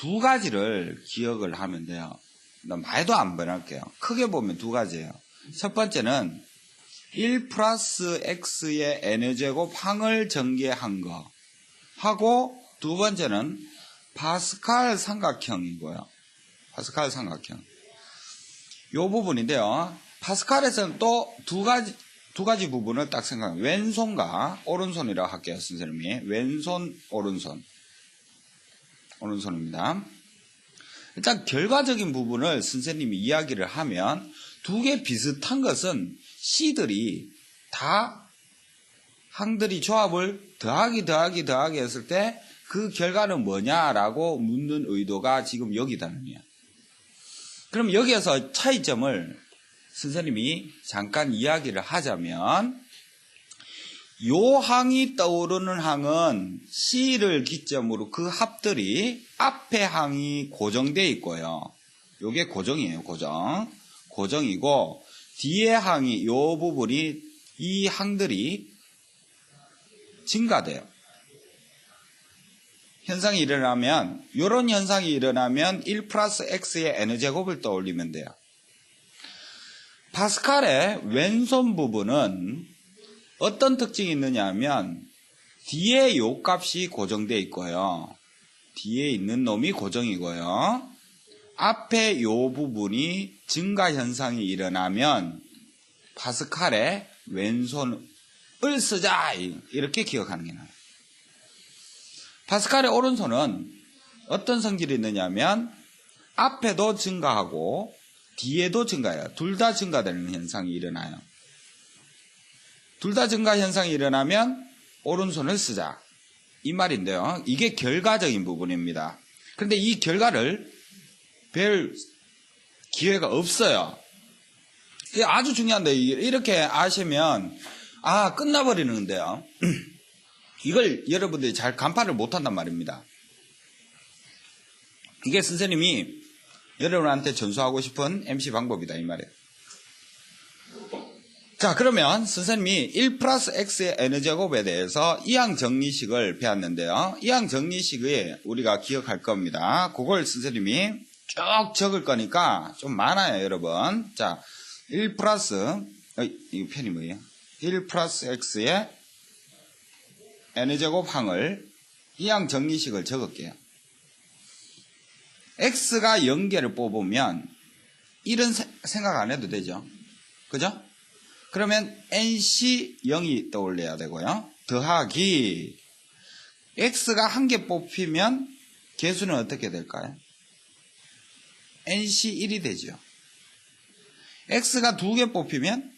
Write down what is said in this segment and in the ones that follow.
두 가지를 기억을 하면 돼요. 많이도 안 변할게요. 크게 보면 두 가지예요. 첫 번째는 1 플러스 x의 n제곱 항을 전개한 거 하고, 두 번째는 파스칼 삼각형이고요. 파스칼 삼각형. 요 부분인데요. 파스칼에서는 또 두 가지 부분을 딱 생각해요. 왼손과 오른손이라고 할게요, 선생님이. 왼손, 오른손입니다. 일단 결과적인 부분을 선생님이 이야기를 하면 두 개 비슷한 것은 C들이 다 항들이 조합을 더하기 했을 때 그 결과는 뭐냐라고 묻는 의도가 지금 여기다는 거예요. 그럼 여기에서 차이점을 선생님이 잠깐 이야기를 하자면, 요 항이 떠오르는 항은 C를 기점으로 그 합들이 앞에 항이 고정되어 있고요. 요게 고정이에요, 고정이고, 뒤에 항이 요 부분이 이 항들이 증가돼요. 현상이 일어나면, 요런 현상이 일어나면 1 플러스 x의 n제곱을 떠올리면 돼요. 파스칼의 왼손 부분은 어떤 특징이 있느냐 하면 뒤에 요 값이 고정되어 있고요. 뒤에 있는 놈이 고정이고요. 앞에 요 부분이 증가 현상이 일어나면 파스칼의 왼손을 쓰자, 이렇게 기억하는 게 나아요. 파스칼의 오른손은 어떤 성질이 있느냐 하면 앞에도 증가하고 뒤에도 증가해요. 둘 다 증가되는 현상이 일어나요. 둘 다 증가 현상이 일어나면 오른손을 쓰자, 이 말인데요. 이게 결과적인 부분입니다. 그런데 이 결과를 별 기회가 없어요. 이게 아주 중요한데, 이렇게 아시면 끝나버리는데요. 이걸 여러분들이 잘 간파를 못한단 말입니다. 이게 선생님이 여러분한테 전수하고 싶은 MC 방법이다, 이 말이에요. 자, 그러면 선생님이 1 플러스 x의 n제곱에 대해서 이항 정리식을 배웠는데요. 이항 정리식에 우리가 기억할 겁니다. 그걸 선생님이 쭉 적을 거니까 좀 많아요, 여러분. 자, 1 플러스, 이거 편이 뭐예요? 1 플러스 x의 n제곱 항을 이항 정리식을 적을게요. x가 0개를 뽑으면 1은 생각 안 해도 되죠. 그죠? 그러면 nc 0이 떠올려야 되고요. 더하기 x가 1개 뽑히면 개수는 어떻게 될까요? nc 1이 되죠. x가 2개 뽑히면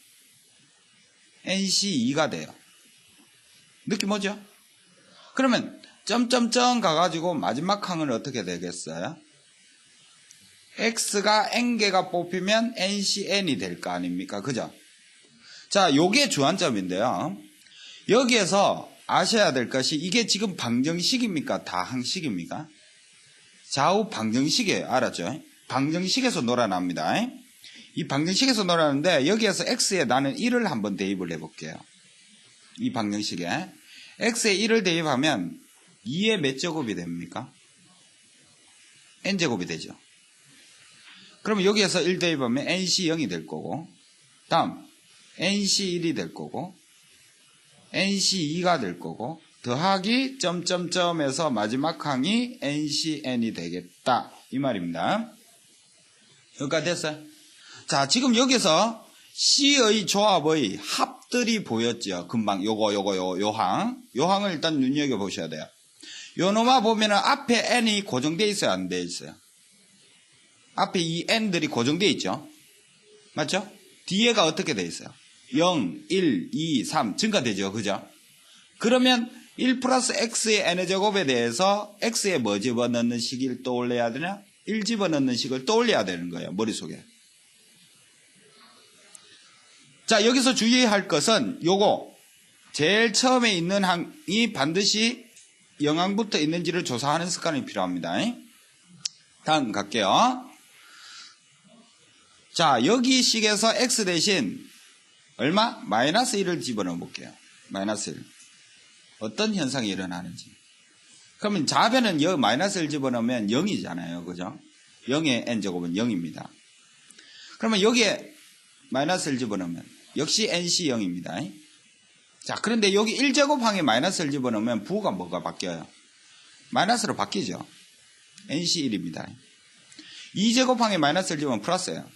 nc 2가 돼요. 느낌 오죠? 그러면 점점점 가가지고 마지막 항은 어떻게 되겠어요? x가 n개가 뽑히면 ncn이 될 거 아닙니까? 그죠? 자, 요게 주안점인데요. 여기에서 아셔야 될 것이, 이게 지금 방정식입니까? 다항식입니까? 좌우 방정식이에요. 알았죠? 방정식에서 놀아납니다. 이 방정식에서 놀아나는데, 여기에서 x에 나는 1을 한번 대입을 해볼게요. 이 방정식에 x에 1을 대입하면 2의 몇 제곱이 됩니까? n제곱이 되죠. 그러면 여기에서 1 대입하면 nc 0이 될 거고, 다음 nc 1이 될 거고, nc 2가 될 거고, 더하기 점점점에서 마지막 항이 ncn이 되겠다, 이 말입니다. 여기까지 됐어요? 자, 지금 여기서 C의 조합의 합들이 보였죠. 금방 요 항을 일단 눈여겨보셔야 돼요. 요 놈아 보면은 앞에 n이 고정되어 있어요, 안 되어 있어요? 앞에 이 n들이 고정되어 있죠. 맞죠? 뒤에가 어떻게 되어 있어요? 0, 1, 2, 3 증가되죠. 그죠? 그러면 1 플러스 x의 n제곱에 대해서 x에 뭐 집어넣는 식을 떠올려야 되냐? 1 집어넣는 식을 떠올려야 되는 거예요, 머릿속에. 자, 여기서 주의할 것은 요거 제일 처음에 있는 항이 반드시 영항부터 있는지를 조사하는 습관이 필요합니다. 다음 갈게요. 자, 여기 식에서 x 대신 얼마? 마이너스 1을 집어넣어 볼게요. 마이너스 1. 어떤 현상이 일어나는지. 그러면 좌변은 여기 마이너스 1 집어넣으면 0이잖아요. 그죠? 0의 n제곱은 0입니다. 그러면 여기에 마이너스 1 집어넣으면 역시 nc 0입니다. 자, 그런데 여기 1제곱항에 마이너스 1 집어넣으면 부호가 뭐가 바뀌어요? 마이너스로 바뀌죠. nc 1입니다. 2제곱항에 마이너스 1 집어넣으면 플러스예요.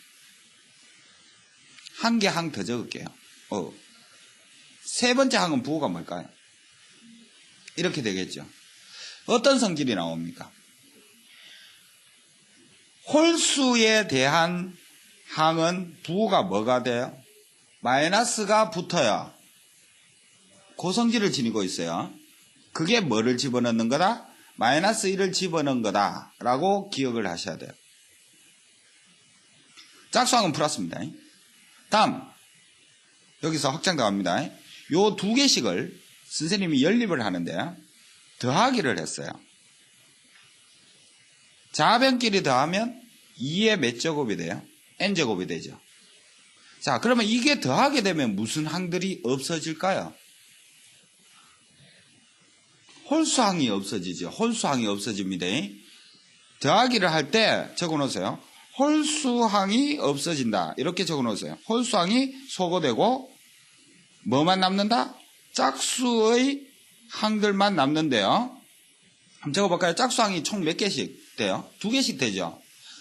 한 개 항 더 적을게요. 세 번째 항은 부호가 뭘까요? 이렇게 되겠죠. 어떤 성질이 나옵니까? 홀수에 대한 항은 부호가 뭐가 돼요? 마이너스가 붙어야 고성질을 지니고 있어요. 그게 뭐를 집어넣는 거다? 마이너스 1을 집어넣은 거다 라고 기억을 하셔야 돼요. 짝수항은 플러스입니다. 다음 여기서 확장 더합니다. 요 두 개씩을 선생님이 연립을 하는데 더하기를 했어요. 좌변끼리 더하면 2의 몇 제곱이 돼요? n제곱이 되죠. 자, 그러면 이게 더하게 되면 무슨 항들이 없어질까요? 홀수항이 없어지죠. 홀수항이 없어집니다. 더하기를 할 때 적어놓으세요. 홀수항이 없어진다. 이렇게 적어놓으세요. 홀수항이 소거되고 뭐만 남는다? 짝수의 항들만 남는데요. 한번 적어볼까요? 짝수항이 총 몇 개씩 돼요? 2개씩 되죠.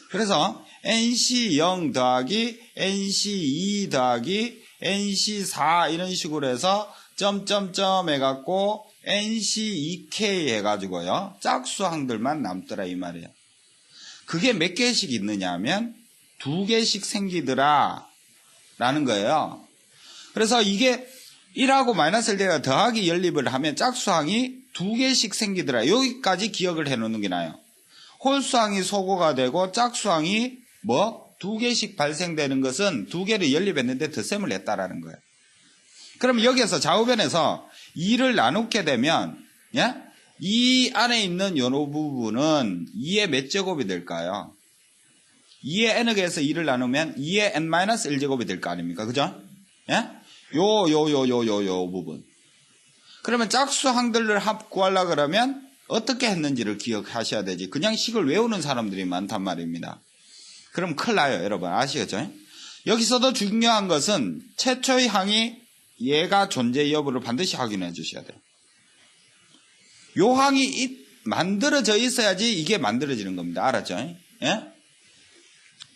그래서 NC0 더하기 NC2 더하기 NC4 이런 식으로 해서 점점점 해갖고 NC2K 해가지고요. 짝수항들만 남더라 이 말이에요. 그게 몇 개씩 있느냐 하면 2개씩 생기더라 라는 거예요. 그래서 이게 1하고 마이너스 1대가 더하기 연립을 하면 짝수항이 2개씩 생기더라. 여기까지 기억을 해놓는 게 나아요. 홀수항이 소거가 되고 짝수항이 2개씩 발생되는 것은 2개를 연립했는데 덧셈을 했다라는 거예요. 그럼 여기에서 좌우변에서 2를 나누게 되면 이 안에 있는 요 부분은 2의 몇 제곱이 될까요? 2의 n에 해서 2를 나누면 2의 n-1제곱이 될 거 아닙니까? 그죠? 요 부분. 그러면 짝수항들을 구하려고 그러면 어떻게 했는지를 기억하셔야 되지. 그냥 식을 외우는 사람들이 많단 말입니다. 그럼 큰일 나요, 여러분. 아시겠죠? 여기서도 중요한 것은 최초의 항이 얘가 존재 여부를 반드시 확인해 주셔야 돼요. 요 항이 만들어져 있어야지 이게 만들어지는 겁니다. 알았죠? 예?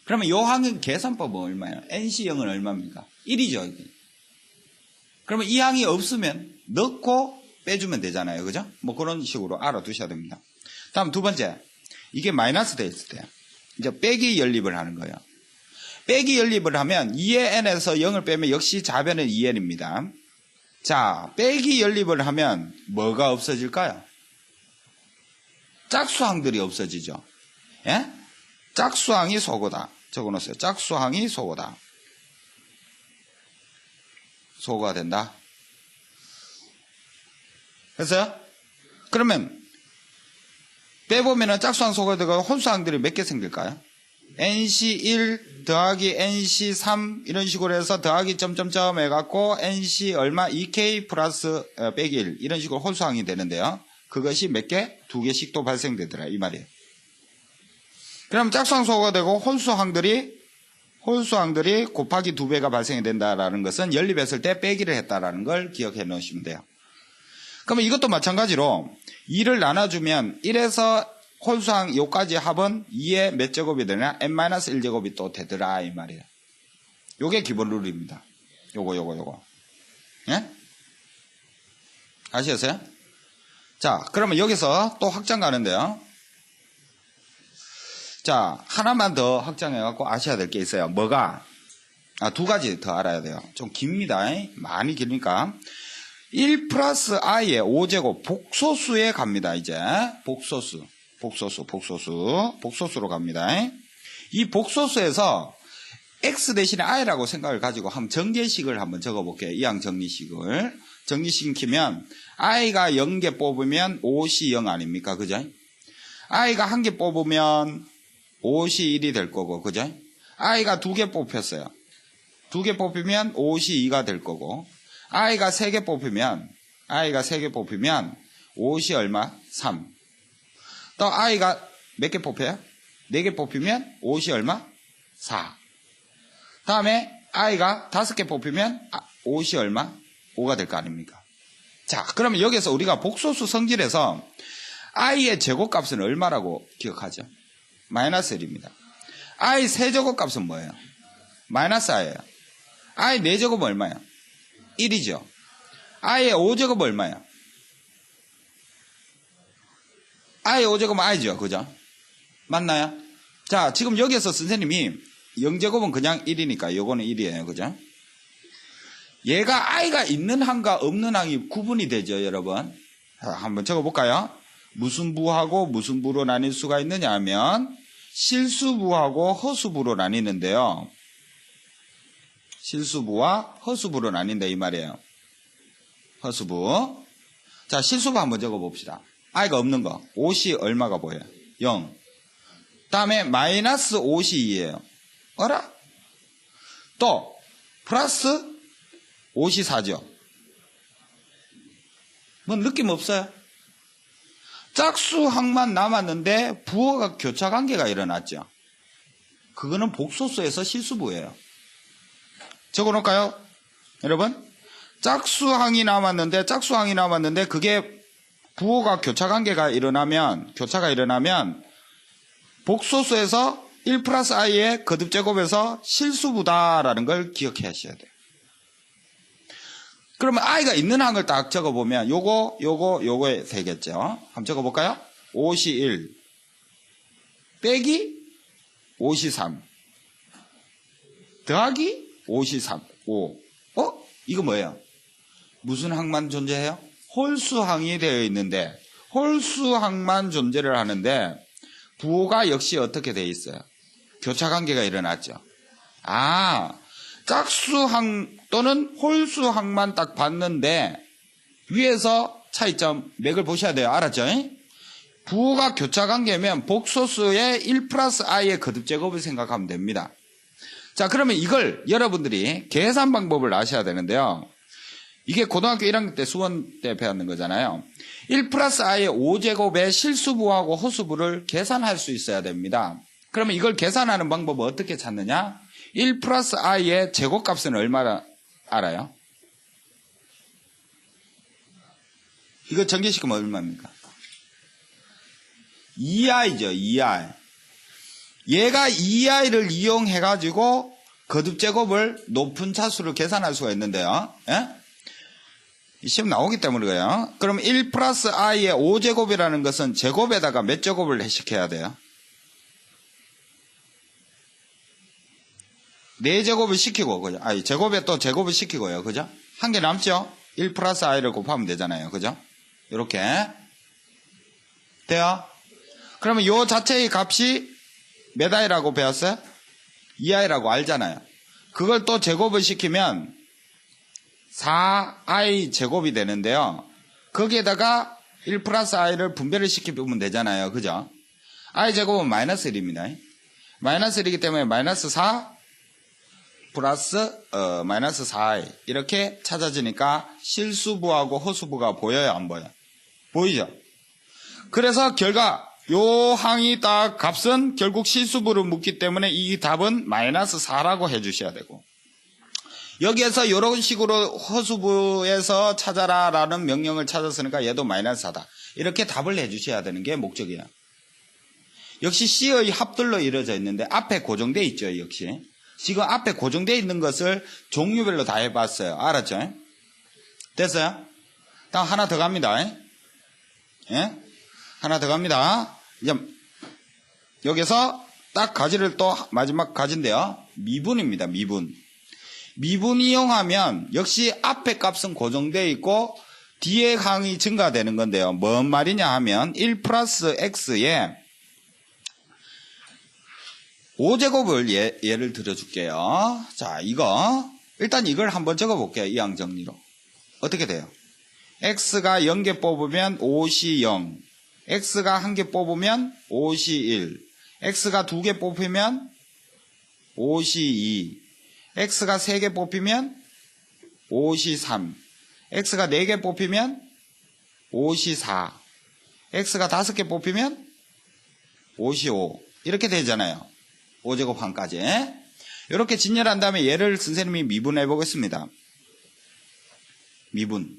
그러면 요 항의 계산법은 얼마예요? NC0은 얼마입니까? 1이죠. 그러면 이 항이 없으면 넣고 빼주면 되잖아요. 그죠? 뭐 그런 식으로 알아두셔야 됩니다. 다음 두 번째. 이게 마이너스 돼 있을 때 이제 빼기 연립을 하는 거예요. 빼기 연립을 하면 2의 n에서 0을 빼면 역시 좌변은 2n입니다. 자, 빼기 연립을 하면 뭐가 없어질까요? 짝수항들이 없어지죠. 예? 짝수항이 소거다. 적어놓으세요. 짝수항이 소거다. 소거가 된다. 됐어요? 그러면 빼보면 짝수항 소거되고 홀수항들이 몇 개 생길까요? NC1 더하기 NC3 이런 식으로 해서 더하기 점점점 해갖고 NC 얼마 2K 플러스 빼기 1 이런 식으로 홀수항이 되는데요. 그것이 몇 개? 2개씩 또 발생되더라 이 말이에요. 그럼 짝수항 소거되고 홀수항들이 곱하기 2배가 발생이 된다라는 것은 연립했을 때 빼기를 했다라는 걸 기억해 놓으시면 돼요. 그러면 이것도 마찬가지로 2를 나눠주면 1에서 홀수항 요까지 합은 2의 몇 제곱이 되냐? n-1제곱이 또 되더라 이 말이에요. 요게 기본 룰입니다. 요거. 예? 아시겠어요? 자, 그러면 여기서 또 확장 가는데요. 자, 하나만 더 확장해갖고 아셔야 될 게 있어요. 뭐가? 두 가지 더 알아야 돼요. 좀 깁니다. 많이 기니까. 1 플러스 i의 5제곱 복소수에 갑니다. 이제 복소수로 갑니다. 이 복소수에서 x 대신에 i라고 생각을 가지고 한번 정제식을 한번 적어볼게요. 이항 정리식을 정리시키면 i가 0개 뽑으면 5시 0 아닙니까? 그죠? i가 1개 뽑으면 5시 1이 될 거고, 그죠? i가 2개 뽑혔어요. 2개 뽑히면 5시 2가 될 거고, i가 3개 뽑히면 5시 얼마? 3. 또 i가 몇 개 뽑혀요? 4개 뽑히면 5이 얼마? 4. 다음에 i가 5개 뽑히면 5이 얼마? 5가 될 거 아닙니까? 자, 그러면 여기서 우리가 복소수 성질에서 i의 제곱값은 얼마라고 기억하죠? 마이너스 1입니다. i 세제곱값은 뭐예요? 마이너스 i예요. i 4제곱은 얼마예요? 1이죠. i의 5제곱은 얼마예요? i의 5제곱은 i죠. 그죠? 맞나요? 자, 지금 여기에서 선생님이 0제곱은 그냥 1이니까 요거는 1이에요. 그죠? 얘가 i가 있는 항과 없는 항이 구분이 되죠, 여러분. 자, 한번 적어볼까요? 무슨 부하고 무슨 부로 나뉠 수가 있느냐 하면 실수부하고 허수부로 나뉘는데요. 실수부와 허수부로 나뉜다 이 말이에요. 허수부. 자, 실수부 한번 적어봅시다. i가 없는 거. 5이 얼마가 보여요? 0. 다음에 마이너스 5이 2예요. 어라? 또 플러스 5이 4죠. 뭐 느낌 없어요? 짝수항만 남았는데 부호가 교차관계가 일어났죠. 그거는 복소수에서 실수부예요. 적어놓을까요? 여러분, 짝수항이 남았는데 그게 부호가 교차가 일어나면 복소수에서 1 플러스 i의 거듭제곱에서 실수부다라는 걸 기억하셔야 돼요. 그러면 i가 있는 항을 딱 적어보면 요거에 되겠죠. 한번 적어볼까요? 5이 1 빼기 5이 3 더하기 5이 3 5. 이거 뭐예요? 무슨 항만 존재해요? 홀수항이 되어 있는데 홀수항만 존재를 하는데 부호가 역시 어떻게 되어 있어요? 교차관계가 일어났죠. 짝수항 또는 홀수항만 딱 봤는데 위에서 차이점 맥을 보셔야 돼요. 알았죠? 부호가 교차관계면 복소수의 1 플러스 i의 거듭제곱을 생각하면 됩니다. 자, 그러면 이걸 여러분들이 계산 방법을 아셔야 되는데요. 이게 고등학교 1학년 때 수원 때 배웠는 거잖아요. 1 플러스 i의 5제곱의 실수부하고 허수부를 계산할 수 있어야 됩니다. 그러면 이걸 계산하는 방법은 어떻게 찾느냐? 1 플러스 i의 제곱값은 얼마나 알아요? 이거 전개시키면 얼마입니까? 2i죠, 2i. 얘가 2i를 이용해가지고 거듭제곱을 높은 차수를 계산할 수가 있는데요. 예? 시험 나오기 때문에 그래요. 그럼 1 플러스 i의 5제곱이라는 것은 제곱에다가 몇 제곱을 시켜야 돼요? 4제곱을 시키고, 그죠? 제곱에 또 제곱을 시키고요. 그죠? 한 개 남죠? 1 플러스 i를 곱하면 되잖아요. 그죠? 이렇게. 돼요? 그러면 요 자체의 값이 몇 i라고 배웠어요? 2i라고 알잖아요. 그걸 또 제곱을 시키면 4i 제곱이 되는데요. 거기에다가 1 플러스 i를 분배를 시키면 되잖아요. 그죠? i 제곱은 마이너스 1입니다. 마이너스 1이기 때문에 마이너스 4 플러스 마이너스 4i 이렇게 찾아지니까 실수부하고 허수부가 보여요? 안 보여요? 보이죠? 그래서 결과 요 항이 딱 값은 결국 실수부를 묻기 때문에 이 답은 마이너스 4라고 해주셔야 되고, 여기에서 이런 식으로 허수부에서 찾아라 라는 명령을 찾았으니까 얘도 마이너스 4다. 이렇게 답을 해주셔야 되는 게 목적이에요. 역시 C의 합들로 이루어져 있는데 앞에 고정되어 있죠. 역시 지금 앞에 고정되어 있는 것을 종류별로 다 해봤어요. 알았죠? 됐어요? 다음 하나 더 갑니다. 예? 하나 더 갑니다. 이제 여기서 딱 가지를 또 마지막 가지인데요. 미분입니다. 미분 이용하면 역시 앞에 값은 고정되어 있고 뒤에 항이 증가되는 건데요. 뭔 말이냐 하면 1 플러스 x에 5제곱을 예를 들어줄게요. 자, 일단 이걸 한번 적어볼게요. 이항 정리로. 어떻게 돼요? x가 0개 뽑으면 5시 0, x가 1개 뽑으면 5시 1, x가 2개 뽑히면 5시 2, x가 3개 뽑히면 5시 3, x가 4개 뽑히면 5시 4, x가 5개 뽑히면 55 이렇게 되잖아요. 5제곱 항까지. 이렇게 진열한 다음에 얘를 선생님이 미분해 보겠습니다. 미분.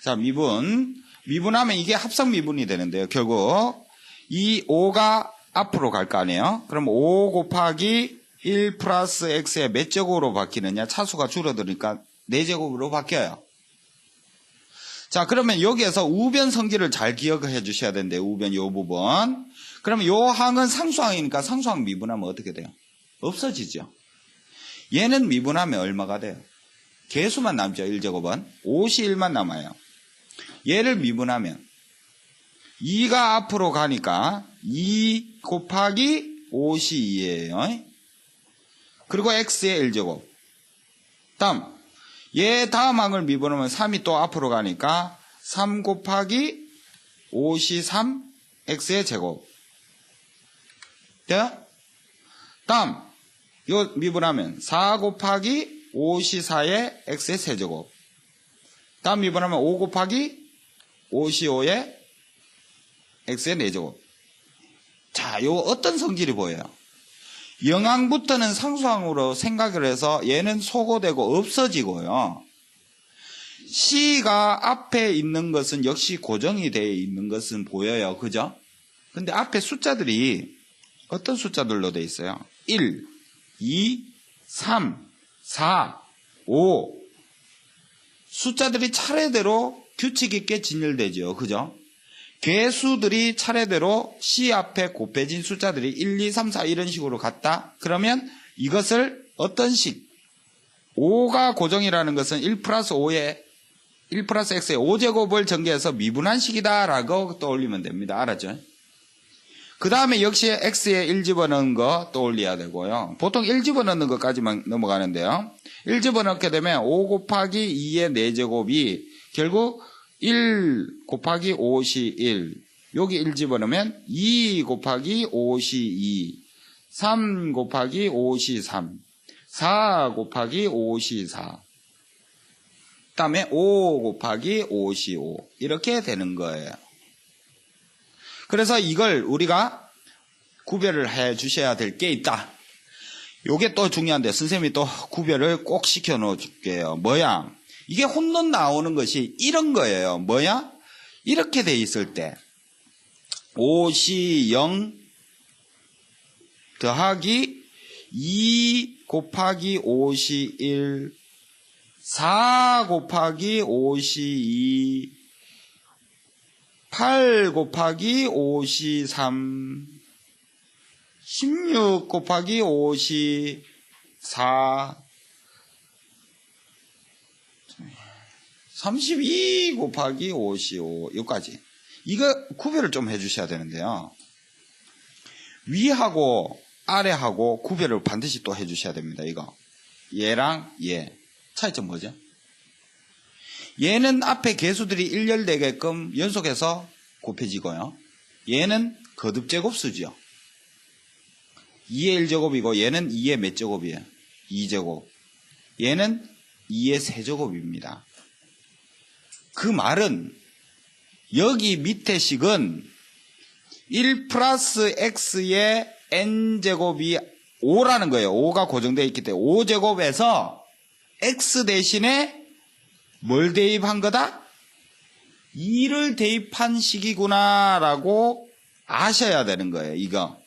자, 미분하면 이게 합성 미분이 되는데요. 결국 이 5가 앞으로 갈 거 아니에요. 그럼 5 곱하기 1 플러스 x의 몇 제곱으로 바뀌느냐? 차수가 줄어드니까 4제곱으로 바뀌어요. 자, 그러면 여기에서 우변 성질을 잘 기억해 주셔야 되는데, 우변 요 부분. 그러면 요 항은 상수항이니까 상수항 미분하면 어떻게 돼요? 없어지죠. 얘는 미분하면 얼마가 돼요? 개수만 남죠. 1제곱은. 5시 1만 남아요. 얘를 미분하면 2가 앞으로 가니까 2 곱하기 5시 2예요. 그리고 x의 1제곱. 다음 얘 다음 항을 미분하면 3이 또 앞으로 가니까 3 곱하기 5시 3 x의 제곱. 돼요? 다음 요 미분하면 4 곱하기 5시 4의 x의 세제곱. 다음 미분하면 5 곱하기 5시 5의 x의 4제곱. 자, 요 어떤 성질이 보여요? 영항부터는 상수항으로 생각을 해서 얘는 소거되고 없어지고요. C가 앞에 있는 것은 역시 고정이 되어 있는 것은 보여요. 그죠? 근데 앞에 숫자들이 어떤 숫자들로 되어 있어요? 1, 2, 3, 4, 5. 숫자들이 차례대로 규칙 있게 진열되죠. 그죠? 개수들이 차례대로 C 앞에 곱해진 숫자들이 1, 2, 3, 4 이런 식으로 갔다. 그러면 이것을 어떤 식? 5가 고정이라는 것은 1 플러스 x의 5제곱을 전개해서 미분한 식이다라고 떠올리면 됩니다. 알았죠? 그 다음에 역시 x에 1 집어넣은 거 떠올려야 되고요. 보통 1 집어넣는 것까지만 넘어가는데요. 1 집어넣게 되면 5 곱하기 2의 4제곱이 결국 1 곱하기 5시 1. 여기 1 집어넣으면 2 곱하기 5시 2. 3 곱하기 5시 3. 4 곱하기 5시 4. 그 다음에 5 곱하기 5시 5. 이렇게 되는 거예요. 그래서 이걸 우리가 구별을 해 주셔야 될 게 있다. 요게 또 중요한데 선생님이 또 구별을 꼭 시켜 놓을게요. 뭐야? 이게 혼돈 나오는 것이 이런 거예요. 뭐야? 이렇게 돼 있을 때 5시 0 더하기 2 곱하기 5시 1 4 곱하기 5시 2 8 곱하기 5시 3 16 곱하기 5시 4 32 곱하기 5시 5 여기까지. 이거 구별을 좀 해주셔야 되는데요. 위하고 아래하고 구별을 반드시 또 해주셔야 됩니다. 이거 얘랑 얘 차이점 뭐죠? 얘는 앞에 개수들이 일렬되게끔 연속해서 곱해지고요. 얘는 거듭제곱수죠. 2의 1제곱이고 얘는 2의 몇 제곱이에요? 2제곱. 얘는 2의 세제곱입니다. 그 말은 여기 밑에 식은 1 플러스 x의 n제곱이 5라는 거예요. 5가 고정되어 있기 때문에 5제곱에서 x 대신에 뭘 대입한 거다? 2를 대입한 식이구나 라고 아셔야 되는 거예요. 이거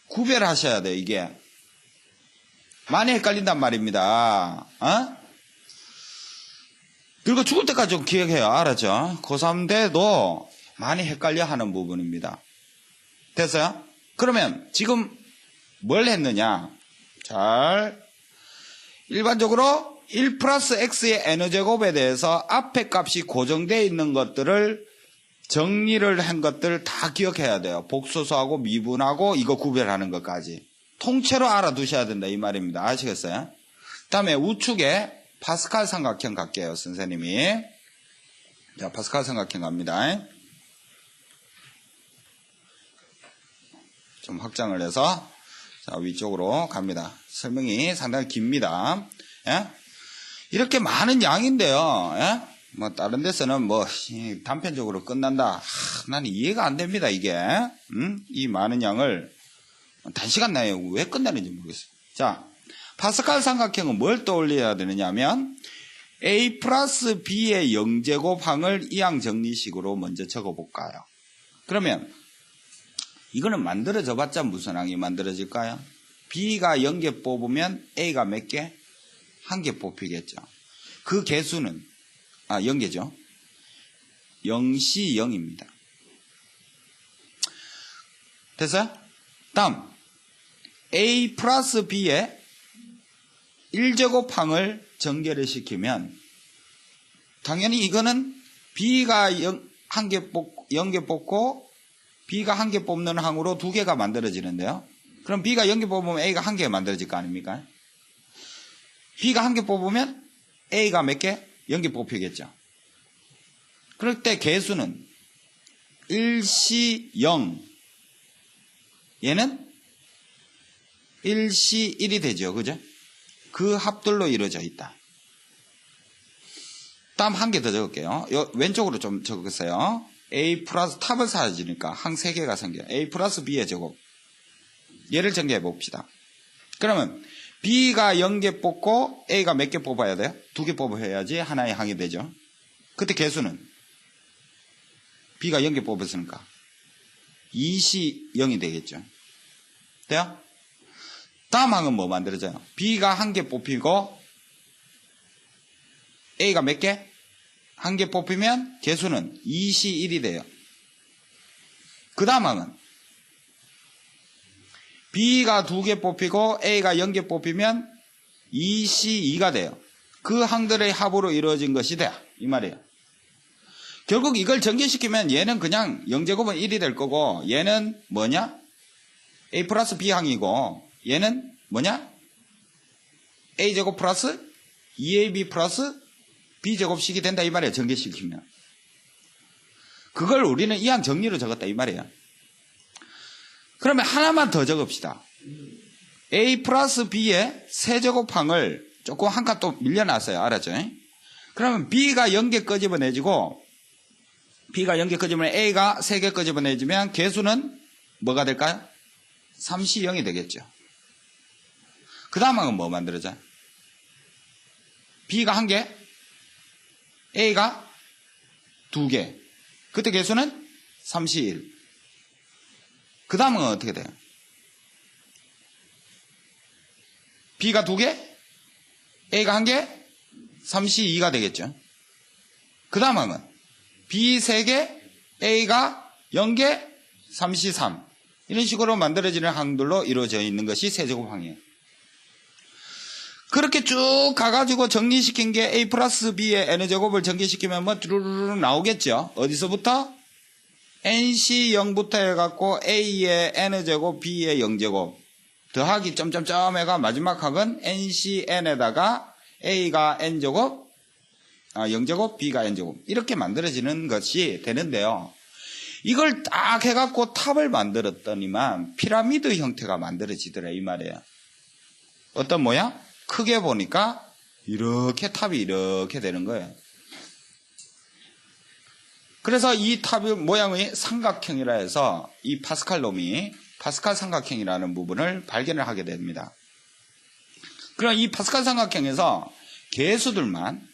구별하셔야 돼요. 이게 많이 헷갈린단 말입니다. 그리고 죽을 때까지 좀 기억해요. 알았죠? 고3 때도 많이 헷갈려 하는 부분입니다. 됐어요? 그러면 지금 뭘 했느냐? 잘 일반적으로 1 플러스 x의 n제곱에 대해서 앞에 값이 고정되어 있는 것들을 정리를 한 것들 다 기억해야 돼요. 복소수하고 미분하고 이거 구별하는 것까지 통째로 알아두셔야 된다 이 말입니다. 아시겠어요? 그 다음에 우측에 파스칼 삼각형 갈게요. 선생님이. 자, 파스칼 삼각형 갑니다. 좀 확장을 해서 자, 위쪽으로 갑니다. 설명이 상당히 깁니다. 예? 이렇게 많은 양인데요. 예? 뭐 다른 데서는 뭐 단편적으로 끝난다. 난 이해가 안 됩니다. 이게 이 많은 양을 단시간 내에 왜 끝나는지 모르겠어요. 자, 파스칼 삼각형은 뭘 떠올려야 되느냐면 a 플러스 b의 0제곱항을 이항 정리식으로 먼저 적어볼까요? 그러면 이거는 만들어져 봤자 무슨 항이 만들어질까요? b가 0개 뽑으면 a가 몇 개? 1개 뽑히겠죠. 그 개수는 0개죠. 0시 0입니다. 됐어요? 다음 a 플러스 b의 1제곱항을 전개를 시키면 당연히 이거는 b가 0개 뽑고 b가 1개 뽑는 항으로 2개가 만들어지는데요. 그럼 b가 0개 뽑으면 a가 1개 만들어질 거 아닙니까? b가 1개 뽑으면 a가 몇 개? 0개 뽑히겠죠. 그럴 때 개수는 1시 0 얘는 1시 1이 되죠. 그죠? 그 합들로 이루어져 있다. 다음 한 개 더 적을게요. 왼쪽으로 좀 적었어요. a 플러스 탑을 사라지니까 항 3개가 생겨요. a 플러스 b의 제곱. 얘를 전개해 봅시다. 그러면 b가 0개 뽑고 a가 몇 개 뽑아야 돼요? 2개 뽑아야지 하나의 항이 되죠. 그때 개수는 b가 0개 뽑았으니까 2시 0이 되겠죠. 돼요? 다음 항은 뭐 만들어져요? b가 1개 뽑히고 a가 몇 개? 1개 뽑히면 개수는 2시 1이 돼요. 그 다음 항은 b가 2개 뽑히고 a가 0개 뽑히면 2시 2가 돼요. 그 항들의 합으로 이루어진 것이 돼요. 이 말이에요. 결국 이걸 전개시키면 얘는 그냥 0제곱은 1이 될 거고 얘는 뭐냐? a 플러스 b 항이고 얘는 뭐냐? a제곱 플러스 2ab 플러스 b제곱식이 된다 이 말이에요. 전개시키면. 그걸 우리는 이항 정리로 적었다 이 말이에요. 그러면 하나만 더 적읍시다. a 플러스 b의 세제곱항을 조금 한 칸 또 밀려놨어요. 알았죠? 그러면 b가 0개 끄집어내지고 b가 0개 끄집어내면 a가 3개 끄집어내지면 개수는 뭐가 될까요? 3시 0이 되겠죠. 그 다음은 뭐 만들어져? b가 1개, a가 2개. 그때 개수는 3시 1. 그 다음은 어떻게 돼요? b가 2개, a가 1개, 3시 2가 되겠죠. 그 다음은 b 3개, a가 0개, 3시 3. 이런 식으로 만들어지는 항들로 이루어져 있는 것이 세제곱항이에요. 그렇게 쭉 가가지고 정리시킨 게 a 플러스 b의 n제곱을 전개시키면 뭐 뚜루루루 나오겠죠. 어디서부터? nc 0부터 해갖고 a의 n제곱 b의 0제곱 더하기 점점점 해가 마지막 항은 nc n에다가 a가 n제곱 0제곱 b가 n제곱 이렇게 만들어지는 것이 되는데요. 이걸 딱 해갖고 탑을 만들었더니만 피라미드 형태가 만들어지더라 이 말이에요. 어떤 모양? 크게 보니까 이렇게 탑이 이렇게 되는 거예요. 그래서 이 탑의 모양의 삼각형이라 해서 이 파스칼 놈이 파스칼 삼각형이라는 부분을 발견을 하게 됩니다. 그럼 이 파스칼 삼각형에서 개수들만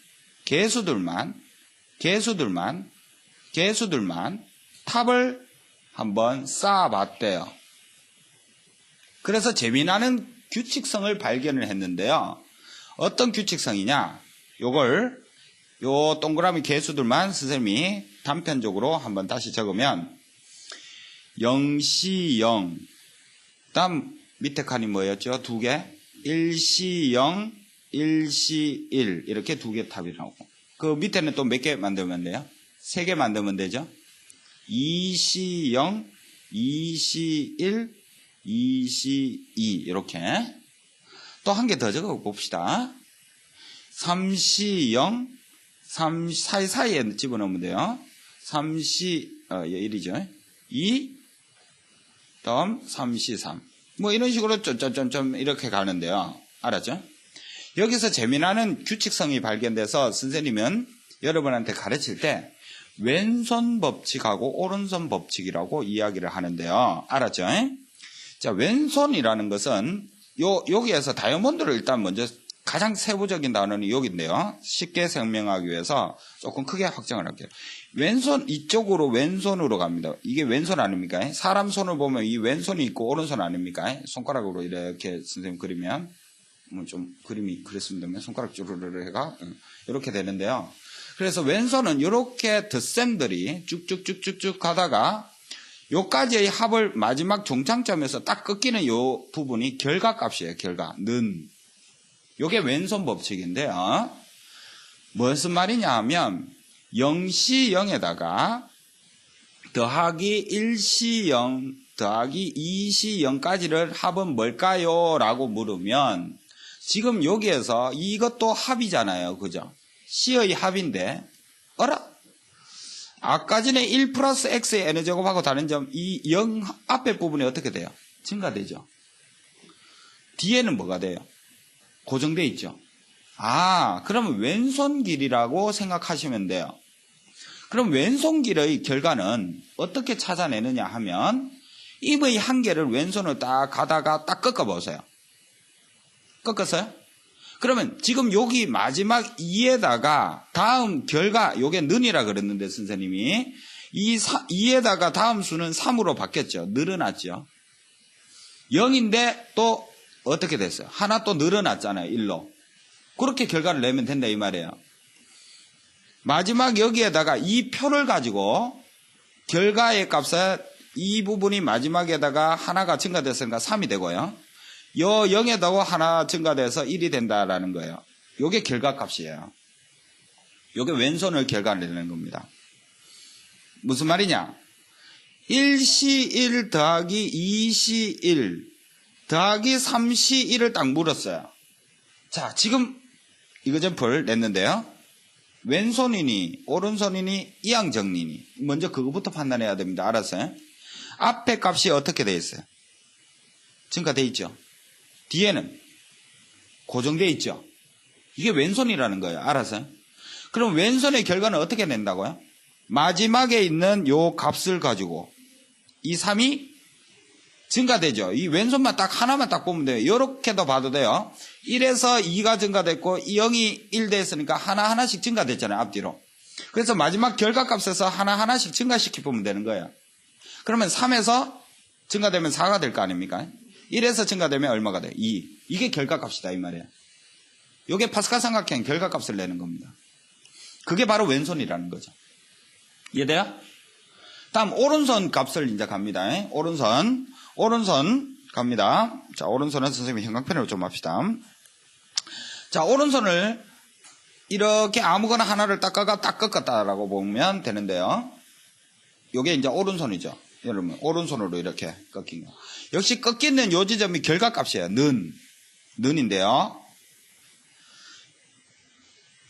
탑을 한번 쌓아봤대요. 그래서 재미나는 규칙성을 발견을 했는데요. 어떤 규칙성이냐? 요 동그라미 개수들만 선생님이 단편적으로 한번 다시 적으면 0시 0 다음 밑에 칸이 뭐였죠? 2개 1시 0 1시 1 이렇게 2개 탑이 나오고 그 밑에는 또 몇 개 만들면 돼요? 3개 만들면 되죠? 2시 0 2시 1 2시 2 이렇게 또 한 개 더 적어 봅시다. 3시 0 3 사이사이에 집어넣으면 돼요. 3시 1이죠. 2 다음 3시 3 뭐 이런 식으로 점점점점 이렇게 가는데요. 알았죠? 여기서 재미나는 규칙성이 발견돼서 선생님은 여러분한테 가르칠 때 왼손 법칙하고 오른손 법칙이라고 이야기를 하는데요. 알았죠? 자, 왼손이라는 것은 여기에서 다이아몬드를 일단 먼저 가장 세부적인 단어는 여기인데요. 쉽게 설명하기 위해서 조금 크게 확장을 할게요. 왼손, 이쪽으로 왼손으로 갑니다. 이게 왼손 아닙니까? 사람 손을 보면 이 왼손이 있고 오른손 아닙니까? 손가락으로 이렇게 선생님 그리면, 좀 그림이 그랬습니다만 손가락 쭈르르 해가 이렇게 되는데요. 그래서 왼손은 이렇게 덧셈들이 쭉쭉쭉쭉쭉 가다가 요까지의 합을 마지막 종착점에서 딱 끊기는 요 부분이 결과값이에요. 결과. 는. 요게 왼손 법칙인데요. 무슨 말이냐 하면 0시 0에다가 더하기 1시 0 더하기 2시 0까지를 합은 뭘까요? 라고 물으면 지금 여기에서 이것도 합이잖아요. 그죠? C의 합인데 어라? 아까 전에 1 플러스 X의 N제곱하고 다른 점 이 0 앞에 부분이 어떻게 돼요? 증가되죠. 뒤에는 뭐가 돼요? 고정되어 있죠. 그러면 왼손길이라고 생각하시면 돼요. 그럼 왼손길의 결과는 어떻게 찾아내느냐 하면 입의 한 개를 왼손으로 딱 가다가 딱 꺾어보세요. 꺾었어요? 그러면 지금 여기 마지막 2에다가 다음 결과, 요게 는이라 그랬는데 선생님이 2에다가 다음 수는 3으로 바뀌었죠. 늘어났죠. 0인데 또 어떻게 됐어요? 하나 또 늘어났잖아요. 1로. 그렇게 결과를 내면 된다 이 말이에요. 마지막 여기에다가 이 표를 가지고 결과의 값에 이 부분이 마지막에다가 하나가 증가됐으니까 3이 되고요. 요 0에다가 하나 증가돼서 1이 된다라는 거예요. 요게 결과값이에요. 요게 왼손을 결과를 내는 겁니다. 무슨 말이냐? 1시 1 더하기 2시 1 더하기 3시 1을 딱 물었어요. 자, 지금 이거점프를 냈는데요. 왼손이니 오른손이니 이항정리니 먼저 그거부터 판단해야 됩니다. 알았어요? 앞에 값이 어떻게 돼 있어요? 증가돼 있죠. 뒤에는 고정돼 있죠. 이게 왼손이라는 거예요. 알았어요? 그럼 왼손의 결과는 어떻게 낸다고요? 마지막에 있는 요 값을 가지고 이 3이 증가되죠. 이 왼손만 딱 하나만 딱 보면 돼요. 이렇게도 봐도 돼요. 1에서 2가 증가됐고 0이 1 됐으니까 하나하나씩 증가됐잖아요. 앞뒤로. 그래서 마지막 결과값에서 하나하나씩 증가시켜 보면 되는 거예요. 그러면 3에서 증가되면 4가 될 거 아닙니까? 1에서 증가되면 얼마가 돼요? 2. 이게 결과값이다 이 말이에요. 이게 파스칼 삼각형 결과값을 내는 겁니다. 그게 바로 왼손이라는 거죠. 이해돼요? 다음 오른손 값을 이제 갑니다. 오른손 갑니다. 자, 오른손은 선생님이 형광펜으로 좀 합시다. 자, 오른손을 이렇게 아무거나 하나를 딱 꺾었다라고 보면 되는데요. 요게 이제 오른손이죠. 여러분, 오른손으로 이렇게 꺾인 거. 역시 꺾이는 요 지점이 결과값이에요. 는인데요.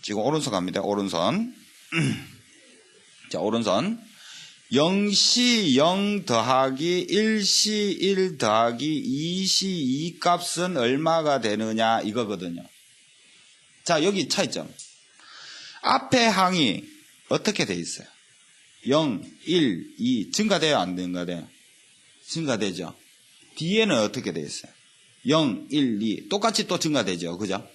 지금 오른손 갑니다. 오른손. 자, 오른손. 0시 0 더하기 1시 1 더하기 2시 2 값은 얼마가 되느냐 이거거든요. 자, 여기 차이점. 앞에 항이 어떻게 돼 있어요? 0, 1, 2 증가돼요? 안 증가돼요? 증가되죠. 뒤에는 어떻게 돼 있어요? 0, 1, 2 똑같이 또 증가되죠. 그죠?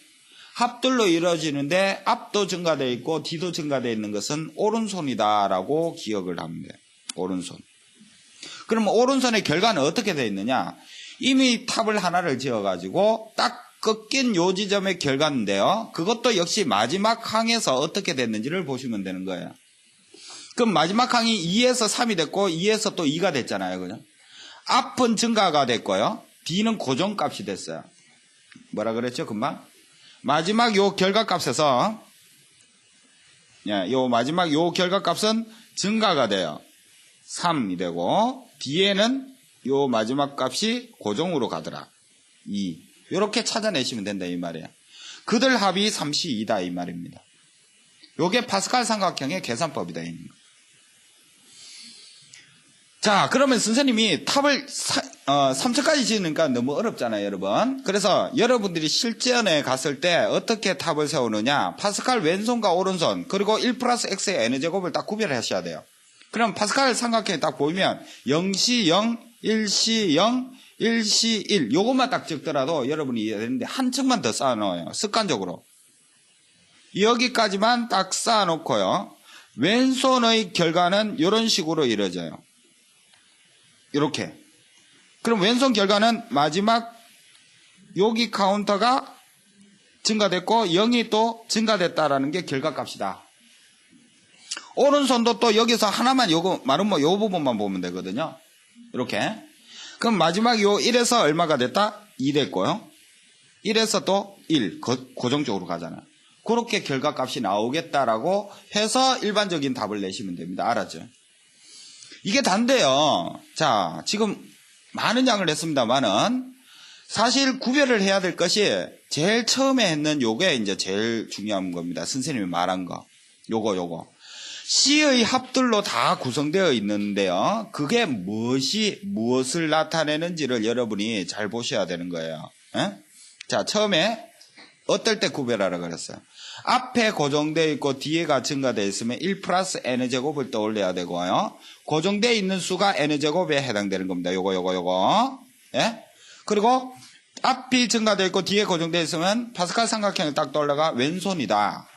합들로 이루어지는데 앞도 증가되어 있고 뒤도 증가되어 있는 것은 오른손이다라고 기억을 합니다. 오른손. 그러면 오른손의 결과는 어떻게 되어 있느냐? 이미 탑을 하나를 지어가지고 딱 꺾인 요 지점의 결과인데요. 그것도 역시 마지막 항에서 어떻게 됐는지를 보시면 되는 거예요. 그럼 마지막 항이 2에서 3이 됐고 2에서 또 2가 됐잖아요. 그죠? 앞은 증가가 됐고요. 뒤는 고정값이 됐어요. 뭐라 그랬죠? 금방? 마지막 요 결과값에서 요 마지막 요 결과값은 증가가 돼요. 3이 되고 뒤에는 요 마지막 값이 고정으로 가더라. 2. 이렇게 찾아내시면 된다 이 말이에요. 그들 합이 3시 2다 이 말입니다. 요게 파스칼 삼각형의 계산법이다 이 말입니다. 자, 그러면 선생님이 탑을 3척까지 지으니까 너무 어렵잖아요, 여러분. 그래서 여러분들이 실전에 갔을 때 어떻게 탑을 세우느냐. 파스칼 왼손과 오른손, 그리고 1 플러스 x의 n제곱을 딱 구별하셔야 돼요. 그럼 파스칼 삼각형이 딱 보이면 0시 0, 1시 0, 1시 1. 요것만 딱 적더라도 여러분이 이해되는데 한 척만 더 쌓아놓아요. 습관적으로. 여기까지만 딱 쌓아놓고요. 왼손의 결과는 이런 식으로 이루어져요. 이렇게. 그럼 왼손 결과는 마지막 여기 카운터가 증가됐고 0이 또 증가됐다라는 게 결과값이다. 오른손도 또 여기서 하나만 요거 말은 뭐 요 부분만 보면 되거든요. 이렇게. 그럼 마지막 요 1에서 얼마가 됐다? 2 됐고요. 1에서 또 1 고정적으로 가잖아요. 그렇게 결과값이 나오겠다라고 해서 일반적인 답을 내시면 됩니다. 알았죠? 이게 단데요. 자, 지금 많은 양을 했습니다만은 사실 구별을 해야 될 것이 제일 처음에 했는 요게 이제 제일 중요한 겁니다. 선생님이 말한 거. 요거. C의 합들로 다 구성되어 있는데요. 그게 무엇을 나타내는지를 여러분이 잘 보셔야 되는 거예요. 에? 자, 처음에 어떨 때 구별하라 그랬어요. 앞에 고정되어 있고 뒤에가 증가되어 있으면 1 플러스 n제곱을 떠올려야 되고요. 고정되어 있는 수가 n제곱에 해당되는 겁니다. 요거. 예? 그리고 앞이 증가되어 있고 뒤에 고정되어 있으면 파스칼 삼각형이 딱 떠올라가 왼손이다.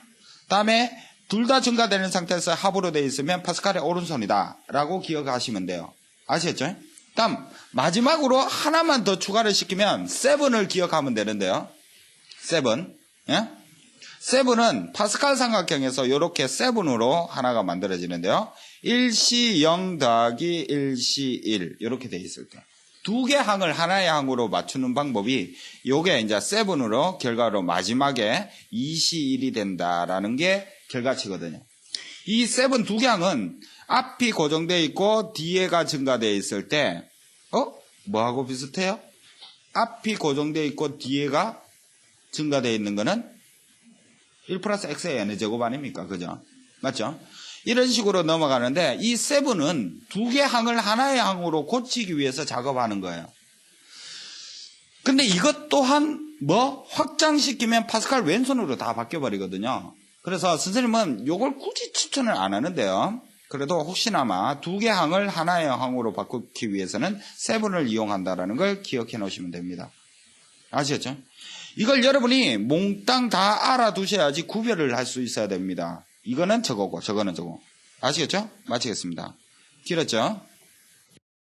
다음에 둘 다 증가되는 상태에서 합으로 되어 있으면 파스칼의 오른손이다 라고 기억하시면 돼요. 아시겠죠? 다음 마지막으로 하나만 더 추가를 시키면 7을 기억하면 되는데요. 7. 예? 7은 파스칼 삼각형에서 이렇게 7으로 하나가 만들어지는데요. 1시 0 더하기 1시 1 이렇게 되어 있을 때 두 개 항을 하나의 항으로 맞추는 방법이 요게 이제 7으로 결과로 마지막에 2시 1이 된다라는 게 결과치거든요. 이 7 두 개 항은 앞이 고정되어 있고 뒤에가 증가되어 있을 때 뭐하고 비슷해요? 앞이 고정되어 있고 뒤에가 증가되어 있는 거는 1 플러스 x의 n제곱 아닙니까? 그죠? 맞죠? 이런 식으로 넘어가는데 이 7은 두 개 항을 하나의 항으로 고치기 위해서 작업하는 거예요. 근데 이것 또한 확장시키면 파스칼 왼손으로 다 바뀌어버리거든요. 그래서 선생님은 이걸 굳이 추천을 안 하는데요. 그래도 혹시나마 두 개 항을 하나의 항으로 바꾸기 위해서는 7을 이용한다는 걸 기억해 놓으시면 됩니다. 아시겠죠? 이걸 여러분이 몽땅 다 알아두셔야지 구별을 할 수 있어야 됩니다. 이거는 저거고 저거는 저거. 아시겠죠? 마치겠습니다. 길었죠?